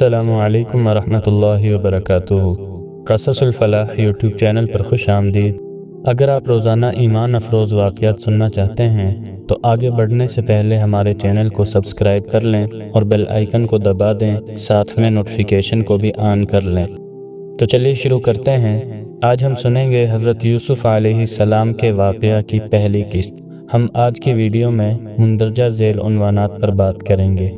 السلام علیکم ورحمۃ اللہ وبرکاتہ۔ قصص الفلاح یوٹیوب چینل پر خوش آمدید۔ اگر آپ روزانہ ایمان افروز واقعات سننا چاہتے ہیں تو آگے بڑھنے سے پہلے ہمارے چینل کو سبسکرائب کر لیں اور بیل آئیکن کو دبا دیں، ساتھ میں نوٹیفیکیشن کو بھی آن کر لیں۔ تو چلیے شروع کرتے ہیں۔ آج ہم سنیں گے حضرت یوسف علیہ السلام کے واقعہ کی پہلی قسط۔ ہم آج کی ویڈیو میں مندرجہ ذیل عنوانات پر بات کریں گے۔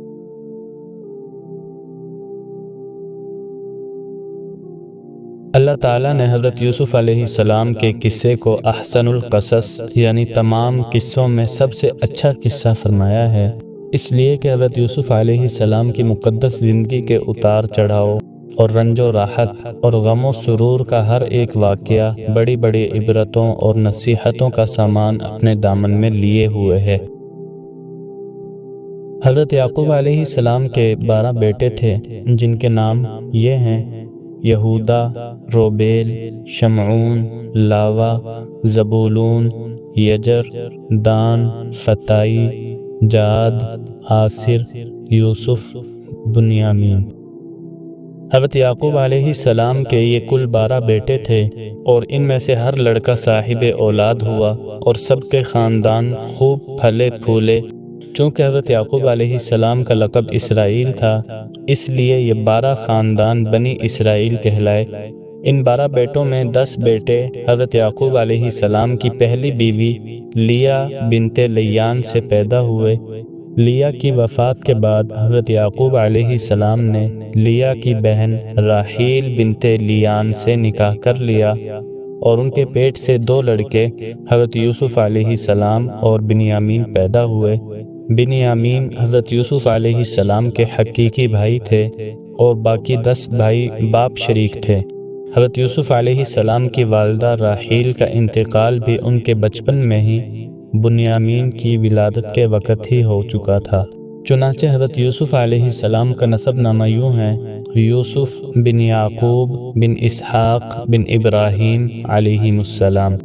اللہ تعالیٰ نے حضرت یوسف علیہ السلام کے قصے کو احسن القصص یعنی تمام قصوں میں سب سے اچھا قصہ فرمایا ہے، اس لیے کہ حضرت یوسف علیہ السلام کی مقدس زندگی کے اتار چڑھاؤ اور رنج و راحت اور غم و سرور کا ہر ایک واقعہ بڑی بڑی عبرتوں اور نصیحتوں کا سامان اپنے دامن میں لیے ہوئے ہے۔ حضرت یعقوب علیہ السلام کے 12 بیٹے تھے، جن کے نام یہ ہیں: یہودا، روبیل، شمعون، لاوا، زبولون، یجر، دان، فتائی، جاد، آسر، یوسف، بنیامین۔ حضرت یعقوب علیہ السلام کے یہ کل 12 بیٹے تھے، اور ان میں سے ہر لڑکا صاحب اولاد ہوا اور سب کے خاندان خوب پھلے پھولے۔ چونکہ حضرت یعقوب علیہ السلام کا لقب اسرائیل تھا، اس لیے یہ 12 خاندان بنی اسرائیل کہلائے۔ ان 12 بیٹوں میں 10 بیٹے حضرت یعقوب علیہ السلام کی پہلی بیوی لیا بنت لیان سے پیدا ہوئے۔ لیا کی وفات کے بعد حضرت یعقوب علیہ السلام نے لیا کی بہن راحیل بنت لیان سے نکاح کر لیا، اور ان کے پیٹ سے 2 لڑکے حضرت یوسف علیہ السلام اور بنیامین پیدا ہوئے۔ بنیامین حضرت یوسف علیہ السلام کے حقیقی بھائی تھے، اور باقی 10 بھائی باپ شریک تھے۔ حضرت یوسف علیہ السلام کی والدہ راحیل کا انتقال بھی ان کے بچپن میں ہی بنیامین کی ولادت کے وقت ہی ہو چکا تھا۔ چنانچہ حضرت یوسف علیہ السلام کا نسب نامہ یوں ہے: یوسف بن یعقوب بن اسحاق بن ابراہیم علیہم السلام۔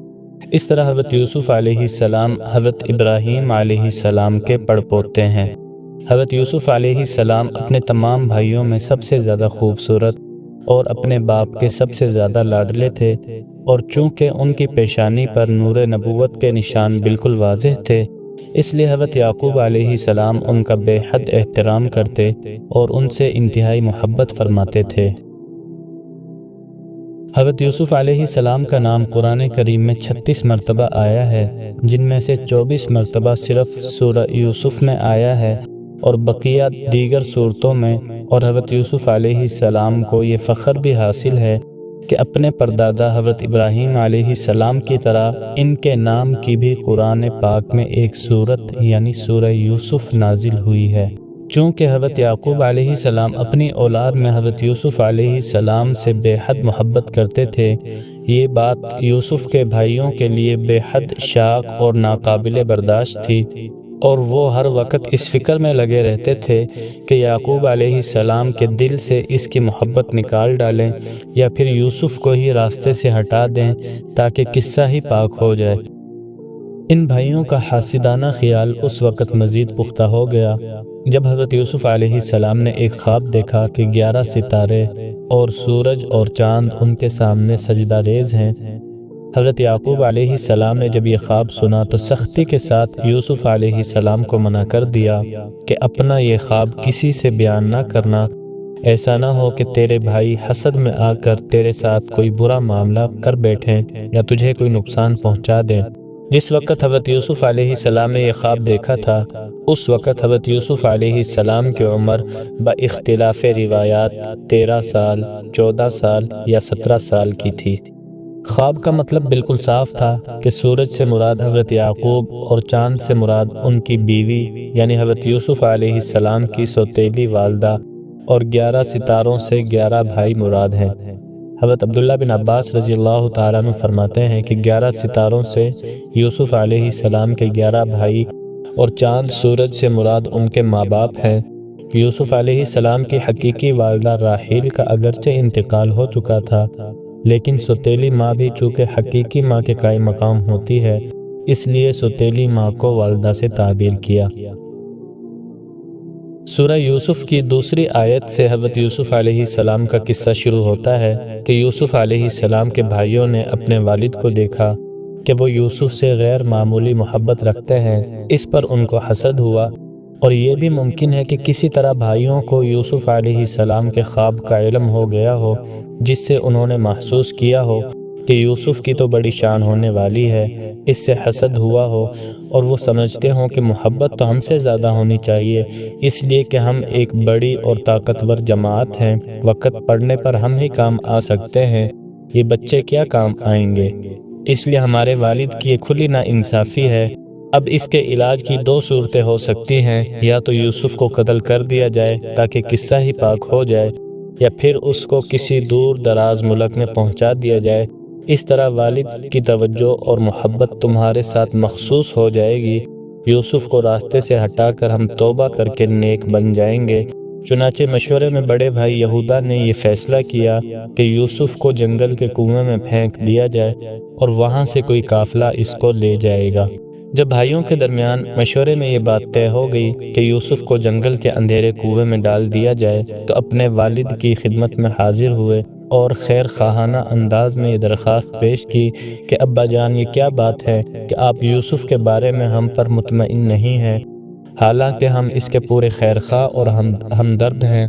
اس طرح حضرت یوسف علیہ السلام حضرت ابراہیم علیہ السلام کے پڑپوتے ہیں۔ حضرت یوسف علیہ السلام اپنے تمام بھائیوں میں سب سے زیادہ خوبصورت اور اپنے باپ کے سب سے زیادہ لاڈلے تھے، اور چونکہ ان کی پیشانی پر نور نبوت کے نشان بالکل واضح تھے، اس لیے حضرت یعقوب علیہ السلام ان کا بے حد احترام کرتے اور ان سے انتہائی محبت فرماتے تھے۔ حضرت یوسف علیہ السلام کا نام قرآن کریم میں 36 مرتبہ آیا ہے، جن میں سے 24 مرتبہ صرف سورہ یوسف میں آیا ہے اور بقیہ دیگر صورتوں میں۔ اور حضرت یوسف علیہ السلام کو یہ فخر بھی حاصل ہے کہ اپنے پردادا حضرت ابراہیم علیہ السلام کی طرح ان کے نام کی بھی قرآن پاک میں ایک سورت یعنی سورہ یوسف نازل ہوئی ہے۔ چونکہ حضرت یعقوب علیہ السلام اپنی اولاد میں حضرت یوسف علیہ السلام سے بے حد محبت کرتے تھے، یہ بات یوسف کے بھائیوں کے لیے بے حد شاق اور ناقابل برداشت تھی، اور وہ ہر وقت اس فکر میں لگے رہتے تھے کہ یعقوب علیہ السلام کے دل سے اس کی محبت نکال ڈالیں یا پھر یوسف کو ہی راستے سے ہٹا دیں تاکہ قصہ ہی پاک ہو جائے۔ ان بھائیوں کا حاسدانہ خیال اس وقت مزید پختہ ہو گیا جب حضرت یوسف علیہ السلام نے ایک خواب دیکھا کہ 11 ستارے اور سورج اور چاند ان کے سامنے سجدہ ریز ہیں۔ حضرت یعقوب علیہ السلام نے جب یہ خواب سنا تو سختی کے ساتھ یوسف علیہ السلام کو منع کر دیا کہ اپنا یہ خواب کسی سے بیان نہ کرنا، ایسا نہ ہو کہ تیرے بھائی حسد میں آ کر تیرے ساتھ کوئی برا معاملہ کر بیٹھیں یا تجھے کوئی نقصان پہنچا دیں۔ جس وقت حضرت یوسف علیہ السلام نے یہ خواب دیکھا تھا، اس وقت حضرت یوسف علیہ السلام کی عمر با اختلاف روایات 13 سال، 14 سال یا 17 سال کی تھی۔ خواب کا مطلب بالکل صاف تھا کہ سورج سے مراد حضرت یعقوب اور چاند سے مراد ان کی بیوی یعنی حضرت یوسف علیہ السلام کی سوتیلی والدہ، اور 11 ستاروں سے 11 بھائی مراد ہیں۔ حضرت عبداللہ بن عباس رضی اللہ تعالیٰ عنہ فرماتے ہیں کہ 11 ستاروں سے یوسف علیہ السلام کے 11 بھائی، اور چاند سورج سے مراد ان کے ماں باپ ہیں۔ یوسف علیہ السلام کی حقیقی والدہ راحیل کا اگرچہ انتقال ہو چکا تھا، لیکن سوتیلی ماں بھی چونکہ حقیقی ماں کے قائم مقام ہوتی ہے، اس لیے سوتیلی ماں کو والدہ سے تعبیر کیا۔ سورہ یوسف کی دوسری آیت سے حضرت یوسف علیہ السلام کا قصہ شروع ہوتا ہے کہ یوسف علیہ السلام کے بھائیوں نے اپنے والد کو دیکھا کہ وہ یوسف سے غیر معمولی محبت رکھتے ہیں۔ اس پر ان کو حسد ہوا، اور یہ بھی ممکن ہے کہ کسی طرح بھائیوں کو یوسف علیہ السلام کے خواب کا علم ہو گیا ہو، جس سے انہوں نے محسوس کیا ہو کہ یوسف کی تو بڑی شان ہونے والی ہے، اس سے حسد ہوا ہو، اور وہ سمجھتے ہوں کہ محبت تو ہم سے زیادہ ہونی چاہیے، اس لیے کہ ہم ایک بڑی اور طاقتور جماعت ہیں، وقت پڑنے پر ہم ہی کام آ سکتے ہیں، یہ بچے کیا کام آئیں گے۔ اس لیے ہمارے والد کی یہ کھلی ناانصافی ہے۔ اب اس کے علاج کی دو صورتیں ہو سکتی ہیں، یا تو یوسف کو قتل کر دیا جائے تاکہ قصہ ہی پاک ہو جائے، یا پھر اس کو کسی دور دراز ملک میں پہنچا دیا جائے۔ اس طرح والد کی توجہ اور محبت تمہارے ساتھ مخصوص ہو جائے گی۔ یوسف کو راستے سے ہٹا کر ہم توبہ کر کے نیک بن جائیں گے۔ چنانچہ مشورے میں بڑے بھائی یہودا نے یہ فیصلہ کیا کہ یوسف کو جنگل کے کنویں میں پھینک دیا جائے اور وہاں سے کوئی قافلہ اس کو لے جائے گا۔ جب بھائیوں کے درمیان مشورے میں یہ بات طے ہو گئی کہ یوسف کو جنگل کے اندھیرے کنویں میں ڈال دیا جائے، تو اپنے والد کی خدمت میں حاضر ہوئے اور خیر خواہانہ انداز میں یہ درخواست پیش کی کہ ابا جان، یہ کیا بات ہے کہ آپ یوسف کے بارے میں ہم پر مطمئن نہیں ہیں، حالانکہ ہم اس کے پورے خیر خواہ اور ہمدرد ہیں۔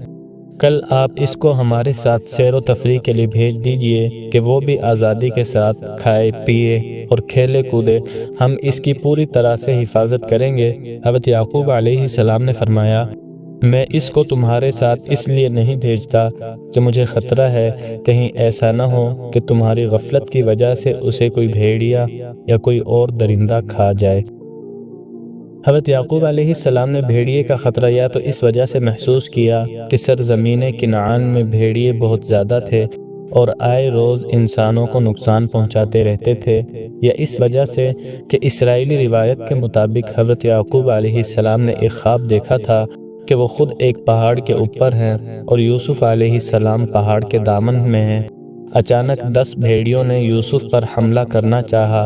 کل آپ اس کو ہمارے ساتھ سیر و تفریح کے لیے بھیج دیجئے کہ وہ بھی آزادی کے ساتھ کھائے پیے اور کھیلے کودے، ہم اس کی پوری طرح سے حفاظت کریں گے۔ حضرت یعقوب علیہ السلام نے فرمایا، میں اس کو تمہارے ساتھ اس لیے نہیں بھیجتا کہ مجھے خطرہ ہے کہیں ایسا نہ ہو کہ تمہاری غفلت کی وجہ سے اسے کوئی بھیڑیا یا کوئی اور درندہ کھا جائے۔ حضرت یعقوب علیہ السلام نے بھیڑیے کا خطرہ یا تو اس وجہ سے محسوس کیا کہ سرزمین کنعان میں بھیڑیے بہت زیادہ تھے اور آئے روز انسانوں کو نقصان پہنچاتے رہتے تھے، یا اس وجہ سے کہ اسرائیلی روایت کے مطابق حضرت یعقوب علیہ السلام نے ایک خواب دیکھا تھا کہ وہ خود ایک پہاڑ کے اوپر ہیں اور یوسف علیہ السلام پہاڑ کے دامن میں ہیں۔ اچانک 10 بھیڑیوں نے یوسف پر حملہ کرنا چاہا،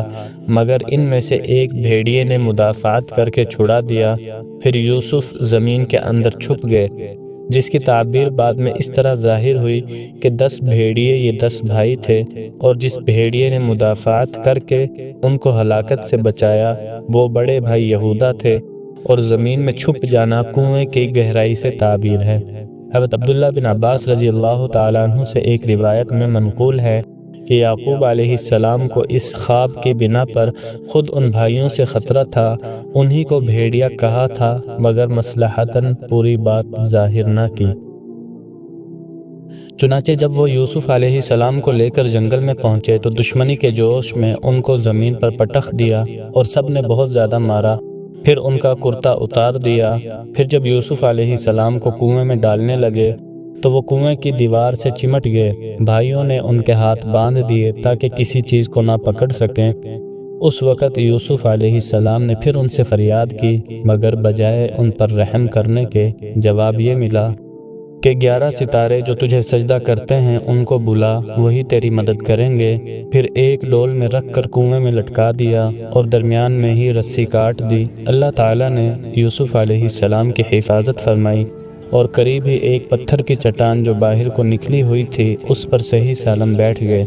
مگر ان میں سے ایک بھیڑیے نے مدافعت کر کے چھڑا دیا۔ پھر یوسف زمین کے اندر چھپ گئے، جس کی تعبیر بعد میں اس طرح ظاہر ہوئی کہ 10 بھیڑیے یہ 10 بھائی تھے، اور جس بھیڑیے نے مدافعت کر کے ان کو ہلاکت سے بچایا وہ بڑے بھائی یہودا تھے، اور زمین میں چھپ جانا کنویں کی گہرائی سے تعبیر ہے۔ حضرت عبداللہ بن عباس رضی اللہ تعالیٰ عنہ سے ایک روایت میں منقول ہے کہ یعقوب علیہ السلام کو اس خواب کی بنا پر خود ان بھائیوں سے خطرہ تھا، انہی کو بھیڑیا کہا تھا، مگر مصلحتاً پوری بات ظاہر نہ کی۔ چنانچہ جب وہ یوسف علیہ السلام کو لے کر جنگل میں پہنچے تو دشمنی کے جوش میں ان کو زمین پر پٹخ دیا اور سب نے بہت زیادہ مارا، پھر ان کا کرتا اتار دیا۔ پھر جب یوسف علیہ السلام کو کنویں میں ڈالنے لگے تو وہ کنویں کی دیوار سے چمٹ گئے۔ بھائیوں نے ان کے ہاتھ باندھ دیے تاکہ کسی چیز کو نہ پکڑ سکیں۔ اس وقت یوسف علیہ السلام نے پھر ان سے فریاد کی، مگر بجائے ان پر رحم کرنے کے جواب یہ ملا کہ 11 ستارے جو تجھے سجدہ کرتے ہیں ان کو بلا، وہی تیری مدد کریں گے۔ پھر ایک ڈول میں رکھ کر کنویں میں لٹکا دیا اور درمیان میں ہی رسی کاٹ دی۔ اللہ تعالیٰ نے یوسف علیہ السلام کی حفاظت فرمائی، اور قریب ہی ایک پتھر کی چٹان جو باہر کو نکلی ہوئی تھی اس پر صحیح سالم بیٹھ گئے۔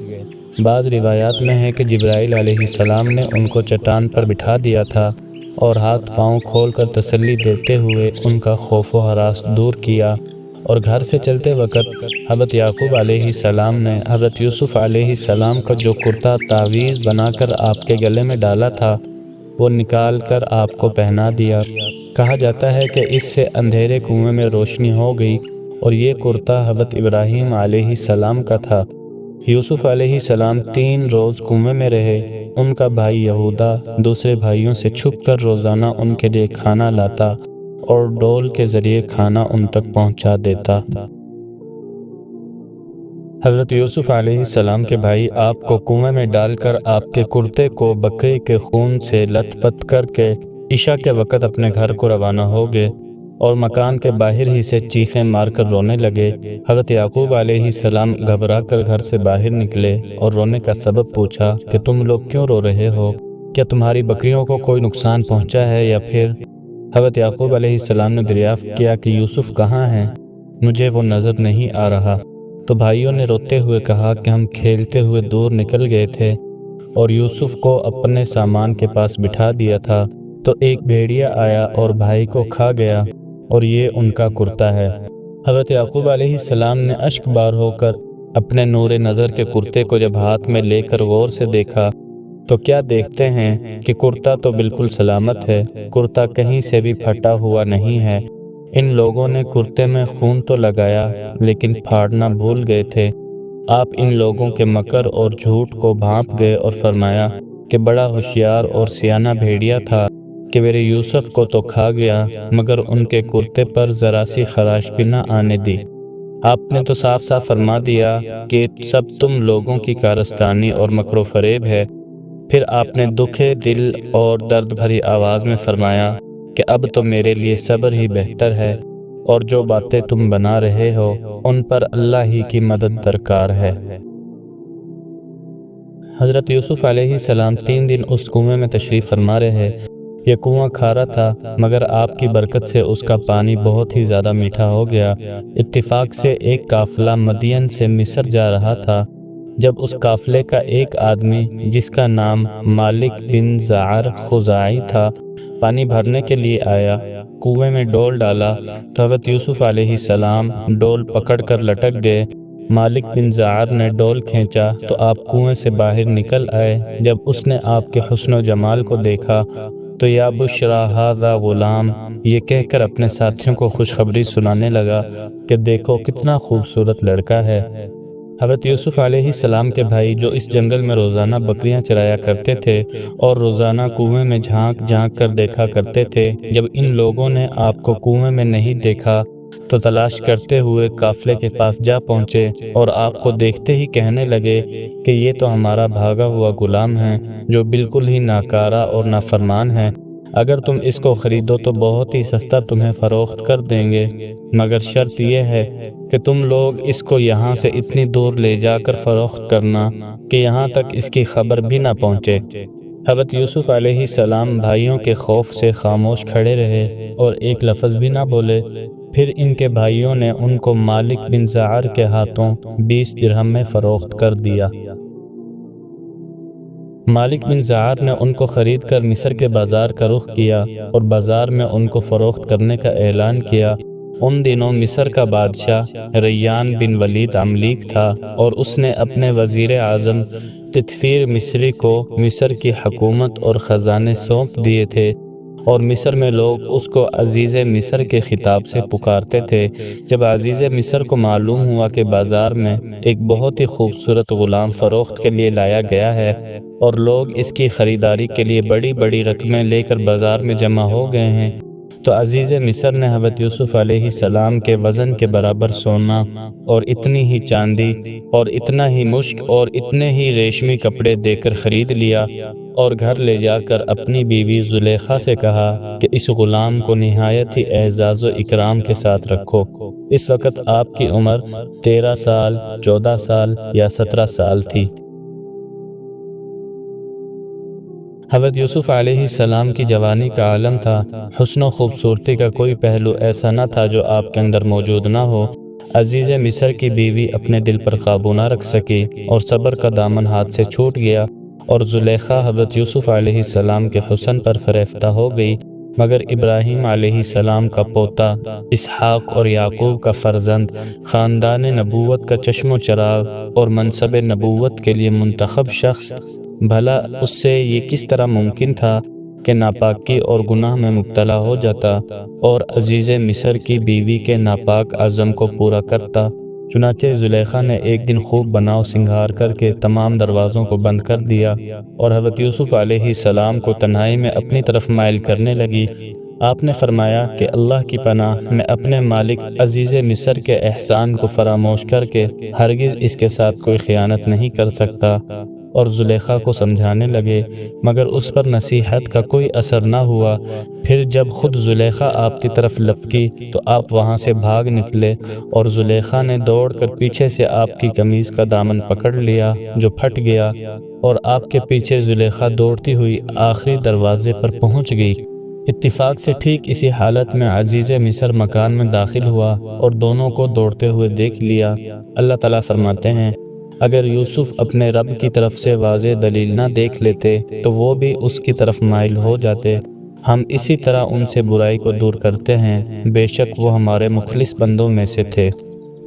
بعض روایات میں ہے کہ جبرائیل علیہ السلام نے ان کو چٹان پر بٹھا دیا تھا اور ہاتھ پاؤں کھول کر تسلی دیتے ہوئے ان کا خوف و ہراس دور کیا، اور گھر سے چلتے وقت حضرت یعقوب علیہ السلام نے حضرت یوسف علیہ السلام کا جو کرتا تعویذ بنا کر آپ کے گلے میں ڈالا تھا وہ نکال کر آپ کو پہنا دیا۔ کہا جاتا ہے کہ اس سے اندھیرے کنویں میں روشنی ہو گئی، اور یہ کرتا حضرت ابراہیم علیہ السلام کا تھا۔ یوسف علیہ السلام 3 روز کنویں میں رہے۔ ان کا بھائی یہودا دوسرے بھائیوں سے چھپ کر روزانہ ان کے لیے کھانا لاتا اور ڈول کے ذریعے کھانا ان تک پہنچا دیتا۔ حضرت یوسف علیہ السلام کے بھائی آپ کو کنویں میں ڈال کر آپ کے کرتے کو بکرے کے خون سے لت پت کر کے عشاء کے وقت اپنے گھر کو روانہ ہو گئے، اور مکان کے باہر ہی سے چیخیں مار کر رونے لگے۔ حضرت یعقوب علیہ السلام گھبرا کر گھر سے باہر نکلے اور رونے کا سبب پوچھا کہ تم لوگ کیوں رو رہے ہو؟ کیا تمہاری بکریوں کو کوئی نقصان پہنچا ہے یا پھر حضرت یعقوب علیہ السلام نے دریافت کیا کہ یوسف کہاں ہیں؟ مجھے وہ نظر نہیں آ رہا۔ تو بھائیوں نے روتے ہوئے کہا کہ ہم کھیلتے ہوئے دور نکل گئے تھے اور یوسف کو اپنے سامان کے پاس بٹھا دیا تھا، تو ایک بھیڑیا آیا اور بھائی کو کھا گیا، اور یہ ان کا کرتا ہے۔ حضرت یعقوب علیہ السلام نے اشک بار ہو کر اپنے نور نظر کے کرتے کو جب ہاتھ میں لے کر غور سے دیکھا تو کیا دیکھتے ہیں کہ کرتا تو بالکل سلامت ہے، کرتا کہیں سے بھی پھٹا ہوا نہیں ہے۔ ان لوگوں نے کرتے میں خون تو لگایا لیکن پھاڑنا بھول گئے تھے۔ آپ ان لوگوں کے مکر اور جھوٹ کو بھانپ گئے اور فرمایا کہ بڑا ہوشیار اور سیانہ بھیڑیا تھا کہ میرے یوسف کو تو کھا گیا، مگر ان کے کرتے پر ذرا سی خراش بھی نہ آنے دی۔ آپ نے تو صاف صاف فرما دیا کہ سب تم لوگوں کی کارستانی اور مکر و فریب ہے۔ پھر آپ نے دکھے دل اور درد بھری آواز میں فرمایا کہ اب تو میرے لیے صبر ہی بہتر ہے، اور جو باتیں تم بنا رہے ہو ان پر اللہ ہی کی مدد درکار ہے۔ حضرت یوسف علیہ السلام 3 دن اس کنویں میں تشریف فرما رہے۔ یہ کنواں کھارا تھا، مگر آپ کی برکت سے اس کا پانی بہت ہی زیادہ میٹھا ہو گیا۔ اتفاق سے ایک قافلہ مدین سے مصر جا رہا تھا۔ جب اس قافلے کا ایک آدمی جس کا نام مالک بن زعر خزاعی تھا پانی بھرنے کے لیے آیا، کنویں میں ڈول ڈالا تو حضرت یوسف علیہ السلام ڈول پکڑ کر لٹک گئے۔ مالک بن زعر نے ڈول کھینچا تو آپ کنویں سے باہر نکل آئے۔ جب اس نے آپ کے حسن و جمال کو دیکھا تو یا بشرا ھذا غلام یہ کہہ کر اپنے ساتھیوں کو خوشخبری سنانے لگا کہ دیکھو کتنا خوبصورت لڑکا ہے۔ حضرت یوسف علیہ السلام کے بھائی جو اس جنگل میں روزانہ بکریاں چرایا کرتے تھے اور روزانہ کنویں میں جھانک جھانک کر دیکھا کرتے تھے، جب ان لوگوں نے آپ کو کنویں میں نہیں دیکھا تو تلاش کرتے ہوئے قافلے کے پاس جا پہنچے اور آپ کو دیکھتے ہی کہنے لگے کہ یہ تو ہمارا بھاگا ہوا غلام ہے جو بالکل ہی ناکارہ اور نافرمان ہے۔ اگر تم اس کو خریدو تو بہت ہی سستا تمہیں فروخت کر دیں گے، مگر شرط یہ ہے کہ تم لوگ اس کو یہاں سے اتنی دور لے جا کر فروخت کرنا کہ یہاں تک اس کی خبر بھی نہ پہنچے۔ حضرت یوسف علیہ السلام بھائیوں کے خوف سے خاموش کھڑے رہے اور ایک لفظ بھی نہ بولے۔ پھر ان کے بھائیوں نے ان کو مالک بن زعر کے ہاتھوں 20 درہم میں فروخت کر دیا۔ مالک بن زعر نے ان کو خرید کر مصر کے بازار کا رخ کیا اور بازار میں ان کو فروخت کرنے کا اعلان کیا۔ ان دنوں مصر کا بادشاہ ریان بن ولید عملیق تھا اور اس نے اپنے وزیر اعظم تطفیر مصری کو مصر کی حکومت اور خزانے سونپ دیے تھے، اور مصر میں لوگ اس کو عزیز مصر کے خطاب سے پکارتے تھے۔ جب عزیز مصر کو معلوم ہوا کہ بازار میں ایک بہت ہی خوبصورت غلام فروخت کے لیے لایا گیا ہے اور لوگ اس کی خریداری کے لیے بڑی بڑی رقمیں لے کر بازار میں جمع ہو گئے ہیں، تو عزیز مصر نے حضرت یوسف علیہ السلام کے وزن کے برابر سونا اور اتنی ہی چاندی اور اتنا ہی مشک اور اتنے ہی ریشمی کپڑے دے کر خرید لیا، اور گھر لے جا کر اپنی بیوی زلیخا سے کہا کہ اس غلام کو نہایت ہی اعزاز و اکرام کے ساتھ رکھو۔ اس وقت آپ کی عمر 13 سال، 14 سال یا 17 سال تھی۔ حضرت یوسف علیہ السلام کی جوانی کا عالم تھا۔ حسن و خوبصورتی کا کوئی پہلو ایسا نہ تھا جو آپ کے اندر موجود نہ ہو۔ عزیز مصر کی بیوی اپنے دل پر قابو نہ رکھ سکی اور صبر کا دامن ہاتھ سے چھوٹ گیا، اور زلیخا حضرت یوسف علیہ السلام کے حسن پر فریفتہ ہو گئی، مگر ابراہیم علیہ السلام کا پوتا، اسحاق اور یعقوب کا فرزند، خاندان نبوت کا چشم و چراغ اور منصب نبوت کے لیے منتخب شخص، بھلا اس سے یہ کس طرح ممکن تھا کہ ناپاکی اور گناہ میں مبتلا ہو جاتا اور عزیز مصر کی بیوی کے ناپاک عزم کو پورا کرتا؟ چنانچہ زلیخا نے ایک دن خوب بناؤ سنگھار کر کے تمام دروازوں کو بند کر دیا اور حضرت یوسف علیہ السلام کو تنہائی میں اپنی طرف مائل کرنے لگی۔ آپ نے فرمایا کہ اللہ کی پناہ، میں اپنے مالک عزیز مصر کے احسان کو فراموش کر کے ہرگز اس کے ساتھ کوئی خیانت نہیں کر سکتا، اور زلیخا کو سمجھانے لگے، مگر اس پر نصیحت کا کوئی اثر نہ ہوا۔ پھر جب خود زلیخا آپ کی طرف لپکی تو آپ وہاں سے بھاگ نکلے، اور زلیخا نے دوڑ کر پیچھے سے آپ کی قمیض کا دامن پکڑ لیا جو پھٹ گیا، اور آپ کے پیچھے زلیخا دوڑتی ہوئی آخری دروازے پر پہنچ گئی۔ اتفاق سے ٹھیک اسی حالت میں عزیز مصر مکان میں داخل ہوا اور دونوں کو دوڑتے ہوئے دیکھ لیا۔ اللہ تعالیٰ فرماتے ہیں اگر یوسف اپنے رب کی طرف سے واضح دلیل نہ دیکھ لیتے تو وہ بھی اس کی طرف مائل ہو جاتے۔ ہم اسی طرح ان سے برائی کو دور کرتے ہیں، بے شک وہ ہمارے مخلص بندوں میں سے تھے۔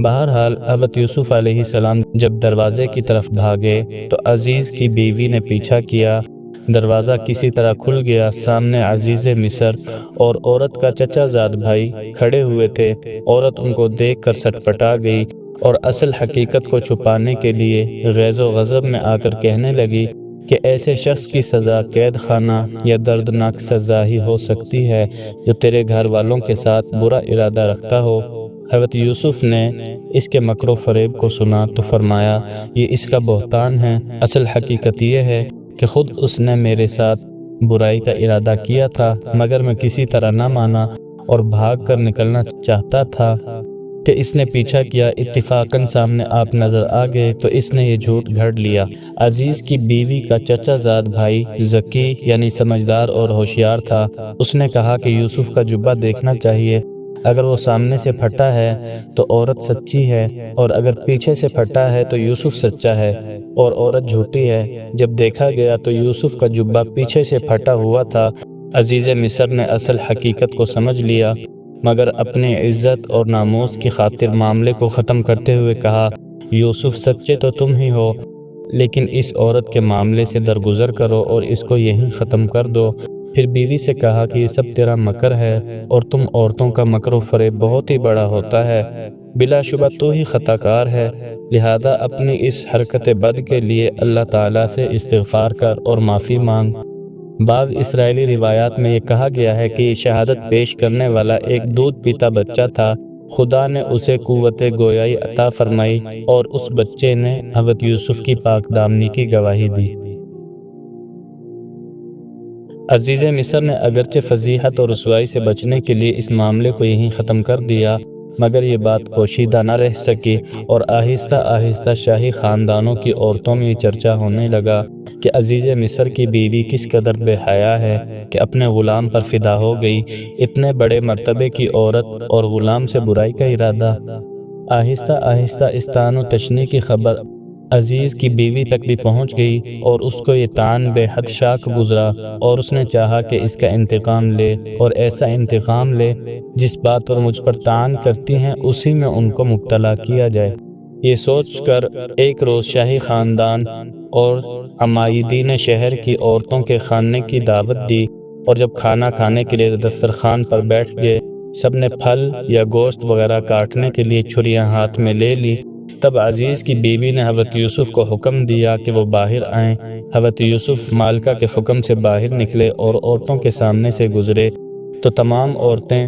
بہرحال حضرت یوسف علیہ السلام جب دروازے کی طرف بھاگے تو عزیز کی بیوی نے پیچھا کیا۔ دروازہ کسی طرح کھل گیا، سامنے عزیز مصر اور عورت کا چچا زاد بھائی کھڑے ہوئے تھے۔ عورت ان کو دیکھ کر سٹپٹا گئی اور اصل حقیقت کو چھپانے کے لیے غیظ و غضب میں آ کر کہنے لگی کہ ایسے شخص کی سزا قید خانہ یا دردناک سزا ہی ہو سکتی ہے جو تیرے گھر والوں کے ساتھ برا ارادہ رکھتا ہو۔ حضرت یوسف نے اس کے مکر و فریب کو سنا تو فرمایا یہ اس کا بہتان ہے، اصل حقیقت یہ ہے کہ خود اس نے میرے ساتھ برائی کا ارادہ کیا تھا، مگر میں کسی طرح نہ مانا اور بھاگ کر نکلنا چاہتا تھا کہ اس نے پیچھا کیا۔ اتفاقاً سامنے آپ نظر آ گئے تو اس نے یہ جھوٹ گھڑ لیا۔ عزیز کی بیوی کا چچا زاد بھائی ذکی یعنی سمجھدار اور ہوشیار تھا۔ اس نے کہا کہ یوسف کا جبہ دیکھنا چاہیے، اگر وہ سامنے سے پھٹا ہے تو عورت سچی ہے، اور اگر پیچھے سے پھٹا ہے تو یوسف سچا ہے اور عورت جھوٹی ہے۔ جب دیکھا گیا تو یوسف کا جبہ پیچھے سے پھٹا ہوا تھا۔ عزیز مصر نے اصل حقیقت کو سمجھ لیا، مگر اپنی عزت اور ناموس کی خاطر معاملے کو ختم کرتے ہوئے کہا یوسف سچے تو تم ہی ہو، لیکن اس عورت کے معاملے سے درگزر کرو اور اس کو یہیں ختم کر دو۔ پھر بیوی سے کہا کہ یہ سب تیرا مکر ہے اور تم عورتوں کا مکر و فریب بہت ہی بڑا ہوتا ہے، بلا شبہ تو ہی خطا کار ہے، لہذا اپنی اس حرکت بد کے لیے اللہ تعالیٰ سے استغفار کر اور معافی مانگ۔ بعض اسرائیلی روایات میں یہ کہا گیا ہے کہ یہ شہادت پیش کرنے والا ایک دودھ پیتا بچہ تھا، خدا نے اسے قوت گویائی عطا فرمائی اور اس بچے نے حضرت یوسف کی پاک دامنی کی گواہی دی۔ عزیز مصر نے اگرچہ فضیحت اور رسوائی سے بچنے کے لیے اس معاملے کو یہیں ختم کر دیا، مگر یہ بات پوشیدہ نہ رہ سکی اور آہستہ آہستہ شاہی خاندانوں کی عورتوں میں یہ چرچا ہونے لگا کہ عزیز مصر کی بیوی کس قدر بے حیا ہے کہ اپنے غلام پر فدا ہو گئی۔ اتنے بڑے مرتبے کی عورت اور غلام سے برائی کا ارادہ۔ آہستہ آہستہ اس طعن و تشنیع کی خبر عزیز کی بیوی تک بھی پہنچ گئی اور اس کو یہ طعن بے حد شاق گزرا، اور اس نے چاہا کہ اس کا انتقام لے اور ایسا انتقام لے جس بات پر مجھ پر طعن کرتی ہیں اسی میں ان کو مبتلا کیا جائے۔ یہ سوچ کر ایک روز شاہی خاندان اور عمائدین شہر کی عورتوں کے کھانے کی دعوت دی، اور جب کھانا کھانے کے لیے دسترخوان پر بیٹھ گئے، سب نے پھل یا گوشت وغیرہ کاٹنے کے لیے چھریاں ہاتھ میں لے لی۔ تب عزیز کی بیوی نے حضرت یوسف کو حکم دیا کہ وہ باہر آئیں۔ حضرت یوسف مالکہ کے حکم سے باہر نکلے اور عورتوں کے سامنے سے گزرے تو تمام عورتیں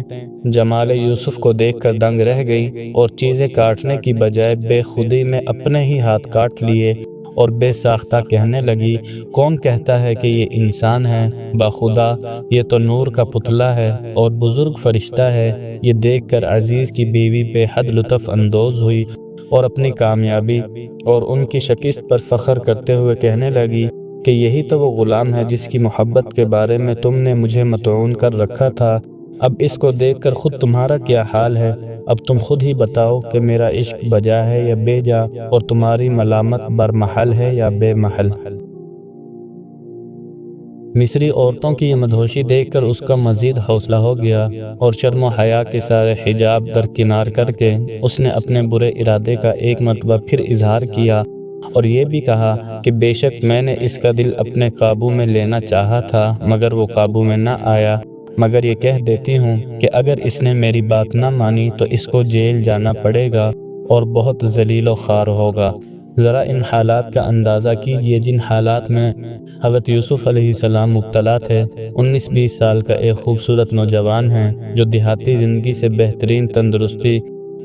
جمال یوسف کو دیکھ کر دنگ رہ گئیں اور چیزیں کاٹنے کی بجائے بے خودی میں اپنے ہی ہاتھ کاٹ لیے اور بے ساختہ کہنے لگی کون کہتا ہے کہ یہ انسان ہے؟ بخدا یہ تو نور کا پتلا ہے اور بزرگ فرشتہ ہے۔ یہ دیکھ کر عزیز کی بیوی بے حد لطف اندوز ہوئی اور اپنی کامیابی اور ان کی شکست پر فخر کرتے ہوئے کہنے لگی کہ یہی تو وہ غلام ہے جس کی محبت کے بارے میں تم نے مجھے مطعون کر رکھا تھا۔ اب اس کو دیکھ کر خود تمہارا کیا حال ہے؟ اب تم خود ہی بتاؤ کہ میرا عشق بجا ہے یا بے جا، اور تمہاری ملامت برمحل ہے یا بے محل۔ مصری عورتوں کی یہ مدہوشی دیکھ کر اس کا مزید حوصلہ ہو گیا اور شرم و حیا کے سارے حجاب درکنار کر کے اس نے اپنے برے ارادے کا ایک مرتبہ پھر اظہار کیا اور یہ بھی کہا کہ بے شک میں نے اس کا دل اپنے قابو میں لینا چاہا تھا مگر وہ قابو میں نہ آیا، مگر یہ کہہ دیتی ہوں کہ اگر اس نے میری بات نہ مانی تو اس کو جیل جانا پڑے گا اور بہت ذلیل و خوار ہوگا۔ ذرا ان حالات کا اندازہ کیجئے جن حالات میں حضرت یوسف علیہ السلام مبتلا تھے۔ 19-20 سال کا ایک خوبصورت نوجوان ہے جو دیہاتی زندگی سے بہترین تندرستی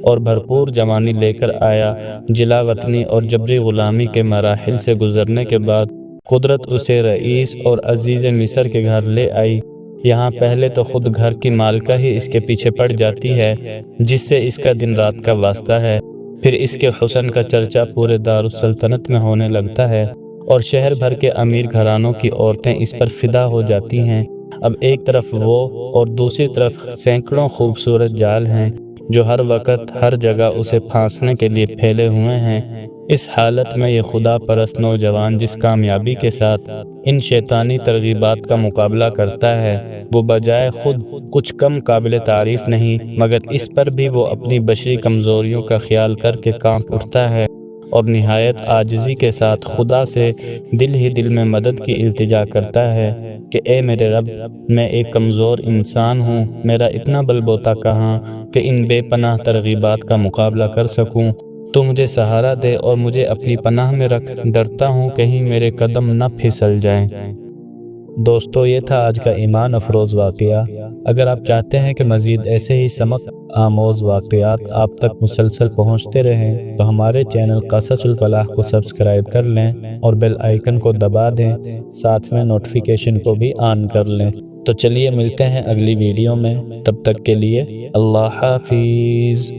اور بھرپور جوانی لے کر آیا۔ جلا وطنی اور جبری غلامی کے مراحل سے گزرنے کے بعد قدرت اسے رئیس اور عزیز مصر کے گھر لے آئی۔ یہاں پہلے تو خود گھر کی مالکہ ہی اس کے پیچھے پڑ جاتی ہے جس سے اس کا دن رات کا واسطہ ہے، پھر اس کے حسن کا چرچا پورے دارالسلطنت میں ہونے لگتا ہے اور شہر بھر کے امیر گھرانوں کی عورتیں اس پر فدا ہو جاتی ہیں۔ اب ایک طرف وہ اور دوسری طرف سینکڑوں خوبصورت جال ہیں جو ہر وقت ہر جگہ اسے پھانسنے کے لیے پھیلے ہوئے ہیں۔ اس حالت میں یہ خدا پرست نوجوان جس کامیابی کے ساتھ ان شیطانی ترغیبات کا مقابلہ کرتا ہے، وہ بجائے خود کچھ کم قابل تعریف نہیں، مگر اس پر بھی وہ اپنی بشری کمزوریوں کا خیال کر کے کانپ اٹھتا ہے اور نہایت عاجزی کے ساتھ خدا سے دل ہی دل میں مدد کی التجا کرتا ہے کہ اے میرے رب، میں ایک کمزور انسان ہوں، میرا اتنا بل بوتا کہاں کہ ان بے پناہ ترغیبات کا مقابلہ کر سکوں۔ تو مجھے سہارا دے اور مجھے اپنی پناہ میں رکھ، ڈرتا ہوں کہیں میرے قدم نہ پھسل جائیں۔ دوستو، یہ تھا آج کا ایمان افروز واقعہ۔ اگر آپ چاہتے ہیں کہ مزید ایسے ہی سبق آموز واقعات آپ تک مسلسل پہنچتے رہیں تو ہمارے چینل قصص الفلاح کو سبسکرائب کر لیں اور بیل آئیکن کو دبا دیں، ساتھ میں نوٹیفیکیشن کو بھی آن کر لیں۔ تو چلیے ملتے ہیں اگلی ویڈیو میں، تب تک کے لیے اللہ حافظ۔